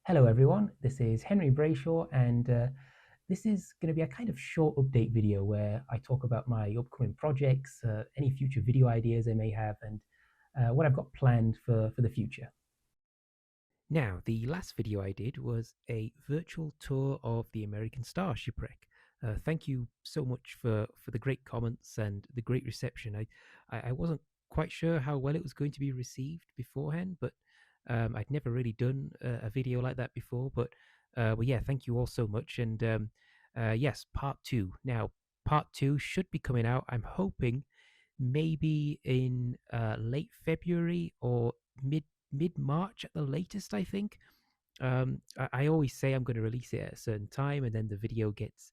Hello, everyone. This is Henry Brayshaw, and this is going to be a kind of short update video where I talk about my upcoming projects, any future video ideas I may have, and what I've got planned for the future. Now, the last video I did was a virtual tour of the American Star Shipwreck. Thank you so much for the great comments and the great reception. I wasn't quite sure how well it was going to be received beforehand, but I'd never really done a video like that before. But yeah, thank you all so much. And yes, part two. Now, part two should be coming out. I'm hoping maybe in late February or mid March at the latest. I think. I always say I'm going to release it at a certain time, and then the video gets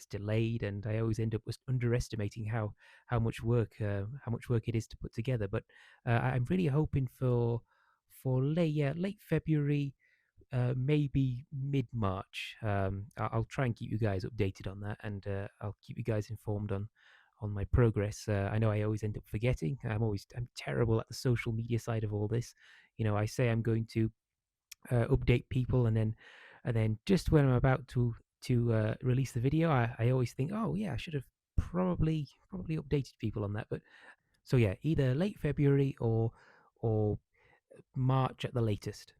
delayed, and I always end up underestimating how much work it is to put together. But I'm really hoping for late February, maybe mid March. I'll try and keep you guys updated on that, and I'll keep you guys informed on my progress. I know I always end up forgetting. I'm terrible at the social media side of all this. I say I'm going to update people, and then just when I'm about to release the video, I always think, oh yeah, I should have probably updated people on that. But so yeah, either late February or March at the latest.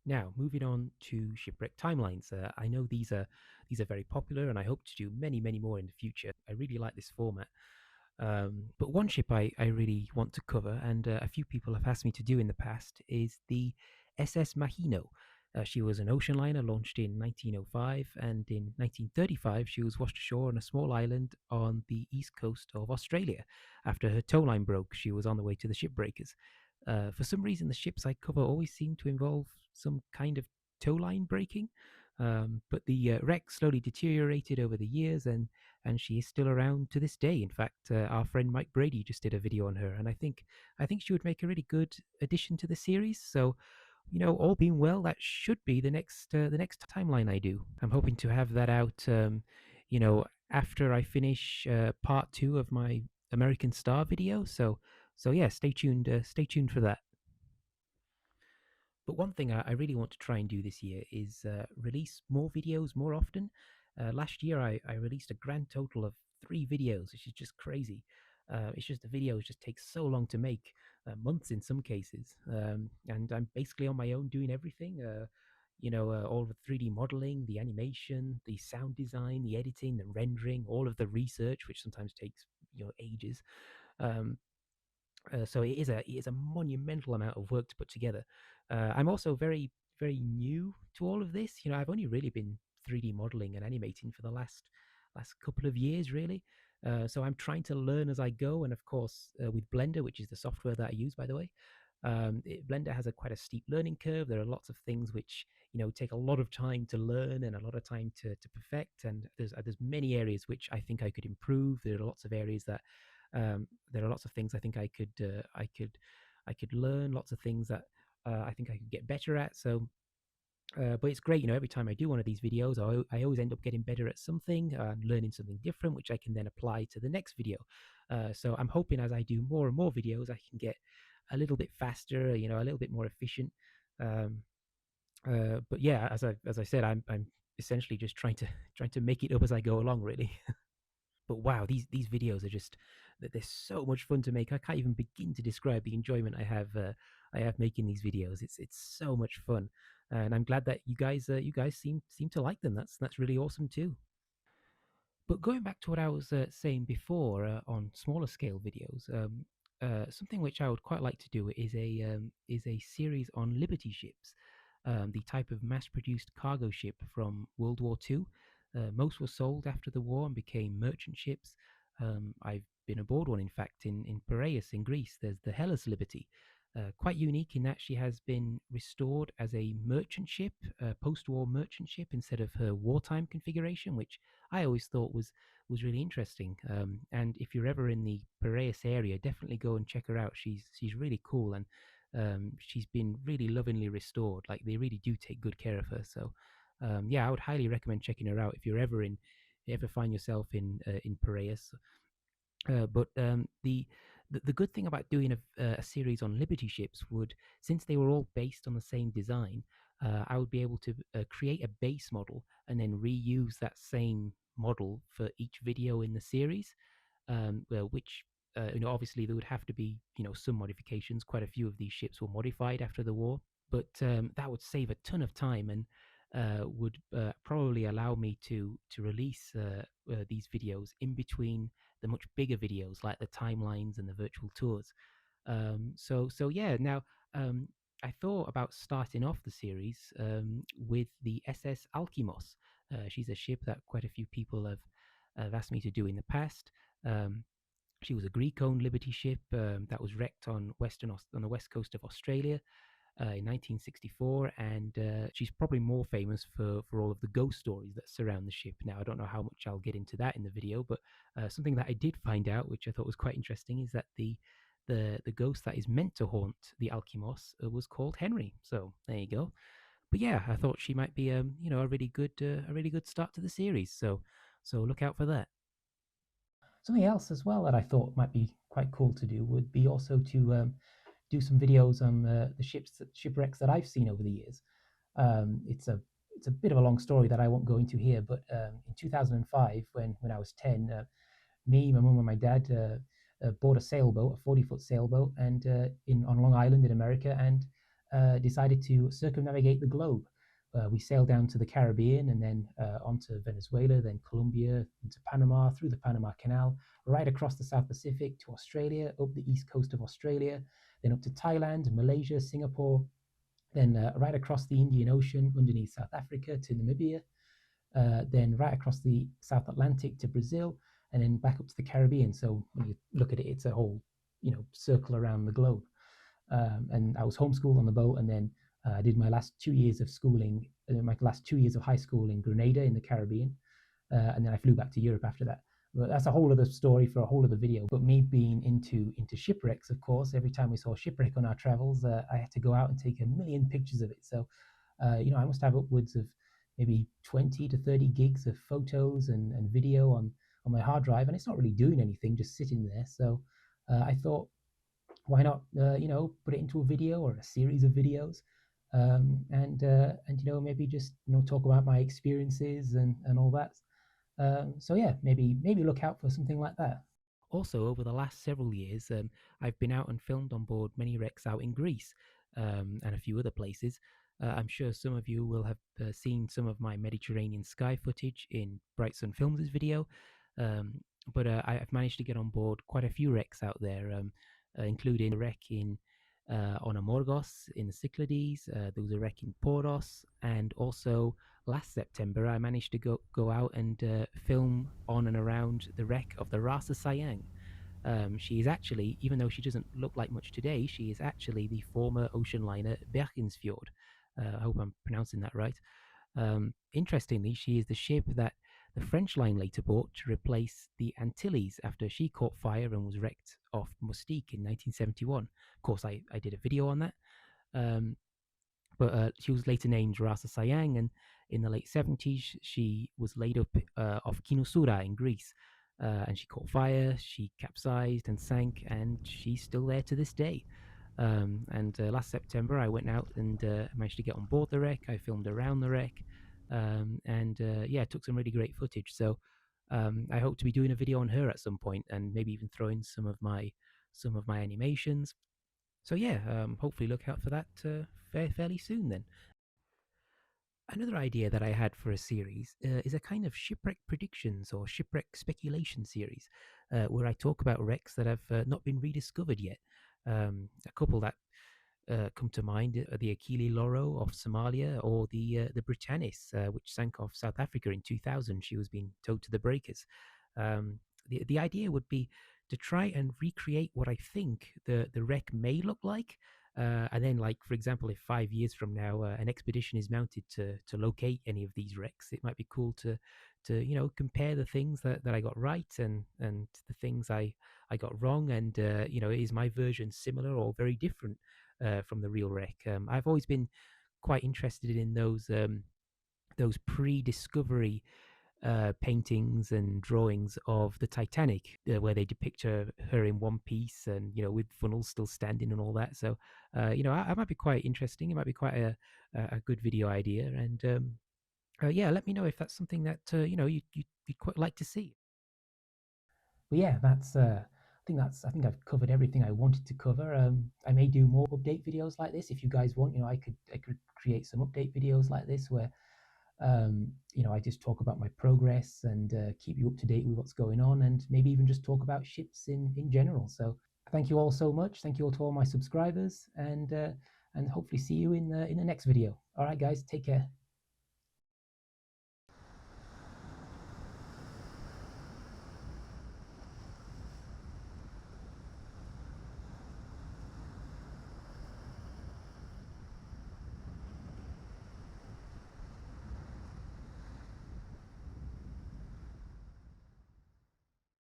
Now, moving on to shipwreck timelines. I know these are very popular, and I hope to do many more in the future. I really like this format. But one ship I really want to cover, and a few people have asked me to do in the past, is the SS Mahino. She was an ocean liner launched in 1905, and in 1935 she was washed ashore on a small island on the east coast of Australia. After her tow line broke, she was on the way to the shipbreakers. For some reason, the ships I cover always seem to involve some kind of tow line breaking, but the wreck slowly deteriorated over the years, and she is still around to this day. In fact, our friend Mike Brady just did a video on her, and I think she would make a really good addition to the series. So, all being well, that should be the next timeline I do. I'm hoping to have that out, after I finish part two of my American Star video. So yeah, stay tuned. Stay tuned for that. But one thing I really want to try and do this year is release more videos more often. Last year, I released a grand total of 3 videos, which is just crazy. It's just the videos just take so long to make, months in some cases. And I'm basically on my own doing everything. All the 3D modeling, the animation, the sound design, the editing, the rendering, all of the research, which sometimes takes ages. Um, so it is a monumental amount of work to put together. I'm also very new to all of this. I've only really been 3D modeling and animating for the last couple of years, really. So I'm trying to learn as I go, and of course, with Blender, which is the software that I use, by the way, Blender has quite a steep learning curve. There are lots of things which take a lot of time to learn and a lot of time to perfect. And there's many areas which I think I could improve. There are lots of areas that there are lots of things I think I could learn. Lots of things that I think I could get better at. So but it's great, every time I do one of these videos, I always end up getting better at something and learning something different, which I can then apply to the next video. So I'm hoping as I do more and more videos, I can get a little bit faster, a little bit more efficient. Um, but yeah, as I said, I'm essentially just trying to make it up as I go along, really. But wow, these videos are just they're so much fun to make. I can't even begin to describe the enjoyment I have making these videos. It's so much fun, and I'm glad that you guys seem to like them. That's really awesome too. But going back to what I was saying before, on smaller scale videos, something which I would quite like to do is a series on Liberty ships, the type of mass-produced cargo ship from World War II. Most were sold after the war and became merchant ships. I've been aboard one, in fact, in Piraeus in Greece. There's the Hellas Liberty, quite unique in that she has been restored as a merchant ship, a post-war merchant ship, instead of her wartime configuration, which I always thought was really interesting. And if you're ever in the Piraeus area, definitely go and check her out. She's really cool, and she's been really lovingly restored. Like, they really do take good care of her. So yeah, I would highly recommend checking her out if you ever find yourself in Piraeus. But the good thing about doing a series on Liberty ships would, since they were all based on the same design, I would be able to create a base model and then reuse that same model for each video in the series. Which obviously there would have to be some modifications. Quite a few of these ships were modified after the war, but that would save a ton of time and would probably allow me to release these videos in between the much bigger videos like the timelines and the virtual tours. So yeah. Now, um, I thought about starting off the series with the SS Alkimos. She's a ship that quite a few people have asked me to do in the past. Um, she was a Greek-owned Liberty ship that was wrecked on on the west coast of Australia in 1964, and she's probably more famous for all of the ghost stories that surround the ship. Now, I don't know how much I'll get into that in the video, but something that I did find out, which I thought was quite interesting, is that the ghost that is meant to haunt the Alkimos was called Henry. So there you go. But yeah, I thought she might be a really good start to the series. So look out for that. Something else as well that I thought might be quite cool to do would be also to do some videos on the shipwrecks that I've seen over the years. It's a bit of a long story that I won't go into here, but in 2005, when I was 10, me, my mum, and my dad bought a sailboat, a 40-foot sailboat, and in on Long Island in America, and decided to circumnavigate the globe. We sailed down to the Caribbean and then onto Venezuela, then Colombia, into Panama, through the Panama Canal, right across the South Pacific to Australia, up the east coast of Australia, then up to Thailand, Malaysia, Singapore, then right across the Indian Ocean underneath South Africa to Namibia, then right across the South Atlantic to Brazil, and then back up to the Caribbean. So when you look at it, it's a whole circle around the globe. And I was homeschooled on the boat, and then I did my last 2 years of schooling, my last 2 years of high school in Grenada in the Caribbean, and then I flew back to Europe after that. But that's a whole other story for a whole other video. But me being into shipwrecks, of course, every time we saw a shipwreck on our travels, I had to go out and take a million pictures of it. So, I must have upwards of maybe 20 to 30 gigs of photos and video on my hard drive, and it's not really doing anything, just sitting there. So I thought, why not, put it into a video or a series of videos, and maybe just talk about my experiences and all that. So yeah, maybe look out for something like that. Also, over the last several years, I've been out and filmed on board many wrecks out in Greece and a few other places. I'm sure some of you will have seen some of my Mediterranean sky footage in Bright Sun Films' video, um, but I've managed to get on board quite a few wrecks out there, including a wreck in on Amorgos in the Cyclades. There was a wreck in Poros, and also last September I managed to go out and film on and around the wreck of the Rasa Sayang. She is actually, even though she doesn't look like much today, she is actually the former ocean liner Bergensfjord. I hope I'm pronouncing that right. Interestingly, she is the ship that the French line later bought to replace the Antilles after she caught fire and was wrecked off Mustique in 1971. Of course, I did a video on that. Um, but she was later named Rasa Sayang, and in the late 70s, she was laid up off Kinosura in Greece. And she caught fire, she capsized and sank, and she's still there to this day. And last September, I went out and managed to get on board the wreck. I filmed around the wreck, and yeah, took some really great footage. So I hope to be doing a video on her at some point, and maybe even throwing some of my animations. So yeah, hopefully look out for that fairly soon then. Another idea that I had for a series is a kind of shipwreck predictions or shipwreck speculation series, where I talk about wrecks that have not been rediscovered yet. A couple that come to mind are the Achille Lauro off Somalia, or the Britannis, which sank off South Africa in 2000. She was being towed to the breakers. The idea would be to try and recreate what I think the wreck may look like. And then, like for example, if 5 years from now an expedition is mounted to locate any of these wrecks, it might be cool to compare the things that I got right and the things I got wrong, and is my version similar or very different from the real wreck. I've always been quite interested in those pre-discovery paintings and drawings of the Titanic, where they depict her in one piece and with funnels still standing and all that. So I might be quite interesting. It might be quite a good video idea, and yeah, let me know if that's something that you'd quite like to see. But yeah, I think I've covered everything I wanted to cover. I may do more update videos like this if you guys want. I could create some update videos like this where I just talk about my progress and keep you up to date with what's going on, and maybe even just talk about ships in general. So thank you all so much. Thank you all to all my subscribers, and hopefully see you in the next video. All right, guys, take care.